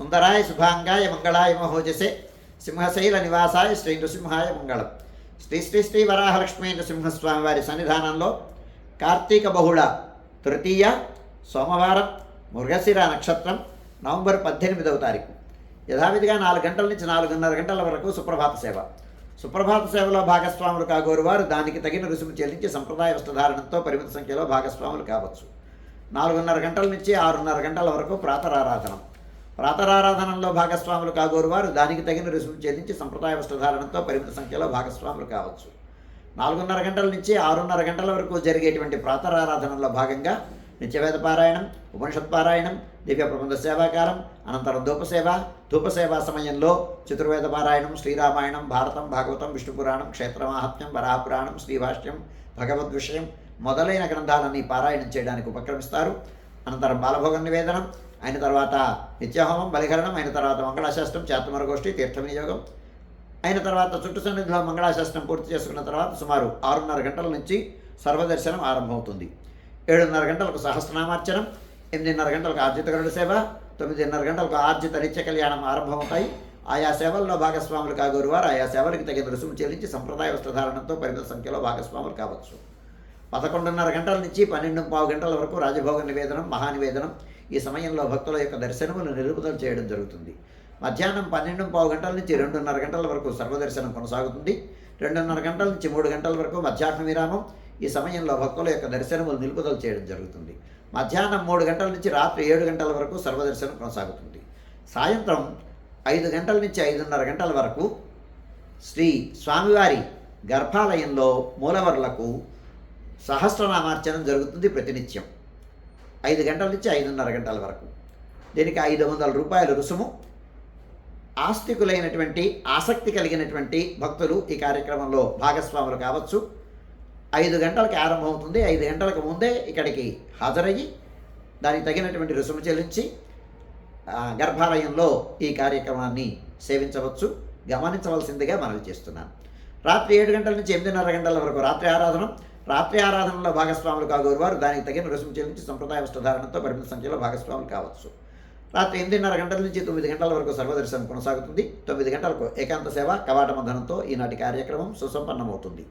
సుందరాయ శుభాంగాయ మంగళాయ మహోజసే సింహశైల నివాసాయ శ్రీ నృసింహాయ మంగళం. శ్రీ శ్రీ శ్రీ వరాహలక్ష్మీ నృసింహస్వామి వారి సన్నిధానంలో కార్తీక బహుళ తృతీయ సోమవారం మృగశిర నక్షత్రం నవంబర్ 18వ తారీఖు యథావిధిగా 4 గంటల నుంచి 4:30 గంటల వరకు సుప్రభాత సేవ. సుప్రభాత సేవలో భాగస్వాములు కాగోరు వారు దానికి తగిన రుసుము చెల్లించి సంప్రదాయ వస్త్రధారణంతో పరిమిత సంఖ్యలో భాగస్వాములు కావచ్చు. 4:30 గంటల నుంచి 6:30 గంటల వరకు ప్రాతరారాధనం. ప్రాతరారాధనంలో భాగస్వాములు కాగోరు వారు దానికి తగిన రుసుము చెల్లించి సంప్రదాయ వస్త్రధారణంతో పరిమిత సంఖ్యలో భాగస్వాములు కావచ్చు. 4:30 గంటల నుంచి 6:30 గంటల వరకు జరిగేటువంటి ప్రాతరారాధనలో భాగంగా నిత్యవేద పారాయణం, ఉపనిషత్ పారాయణం, దివ్య ప్రబంధ సేవాకాలం, అనంతరం ధూపసేవా సమయంలో చతుర్వేద పారాయణం, శ్రీరామాయణం, భారతం, భాగవతం, విష్ణుపురాణం, క్షేత్రమాహాత్మ్యం, వరాహపురాణం, శ్రీభాష్యం, భగవద్విషయం మొదలైన గ్రంథాలన్నీ పారాయణం చేయడానికి ఉపక్రమిస్తారు. అనంతరం బాలభోగ నివేదనం అయిన తర్వాత నిత్యహోమం, బలిహరణం అయిన తర్వాత మంగళాశాస్త్రం, చాతుమరగోష్ఠి, తీర్థ వినియోగం అయిన తర్వాత చుట్టు సన్నిధిలో మంగళాశాస్త్రం పూర్తి చేసుకున్న తర్వాత సుమారు 6:30 గంటల నుంచి సర్వదర్శనం ఆరంభమవుతుంది. 7:30 గంటలకు సహస్రనామార్చనం, 8:30 గంటలకు ఆర్జిత గరుడ సేవ, 9:30 గంటలకు ఆర్జిత నిత్య కళ్యాణం ఆరంభమవుతాయి. ఆయా సేవల్లో భాగస్వాములు కాగోరు వారు ఆయా సేవలకు తగిన రుసుము చెల్లించి సంప్రదాయ వస్త్రధారణంతో పరిమిత సంఖ్యలో భాగస్వాములు కావచ్చు. 11:30 గంటల నుంచి 12:15 గంటల వరకు రాజభోగ నివేదనం, మహానివేదనం. ఈ సమయంలో భక్తుల యొక్క దర్శనములు నిలుపుదల చేయడం జరుగుతుంది. మధ్యాహ్నం 12:15 గంటల నుంచి 2:30 గంటల వరకు సర్వదర్శనం కొనసాగుతుంది. 2:30 గంటల నుంచి 3 గంటల వరకు మధ్యాహ్న విరామం. ఈ సమయంలో భక్తుల యొక్క దర్శనములు నిలుపుదల చేయడం జరుగుతుంది. మధ్యాహ్నం 3 గంటల నుంచి రాత్రి 7 గంటల వరకు సర్వదర్శనం కొనసాగుతుంది. సాయంత్రం 5 గంటల నుంచి 5:30 గంటల వరకు శ్రీ స్వామివారి గర్భాలయంలో మూలవర్లకు సహస్రనామార్చనం జరుగుతుంది ప్రతినిత్యం 5 గంటల నుంచి 5:30 గంటల వరకు. దీనికి 500 రూపాయల రుసుము. ఆస్తికులైనటువంటి ఆసక్తి కలిగినటువంటి భక్తులు ఈ కార్యక్రమంలో భాగస్వాములు కావచ్చు. 5 గంటలకు ఆరంభమవుతుంది. 5 గంటలకు ముందే ఇక్కడికి హాజరయ్యి దానికి తగినటువంటి రుసుము చెల్లించి గర్భాలయంలో ఈ కార్యక్రమాన్ని సేవించవచ్చు. గమనించవలసిందిగా మనవి చేస్తున్నాను. రాత్రి 7 గంటల నుంచి 8:30 గంటల వరకు రాత్రి ఆరాధనం. రాత్రి ఆరాధనలో భాగస్వాములు కాగోరు వారు దానికి తగిన రుసుము చెల్లించి సంప్రదాయ వస్త్రధారణతో పరిమిత సంఖ్యలో భాగస్వాములు కావచ్చు. రాత్రి 8:30 గంటల నుంచి 9 గంటల వరకు సర్వదర్శనం కొనసాగుతుంది. 9 గంటలకు ఏకాంత సేవ కవాట మంధనంతో ఈనాటి కార్యక్రమం సుసంపన్నమవుతుంది.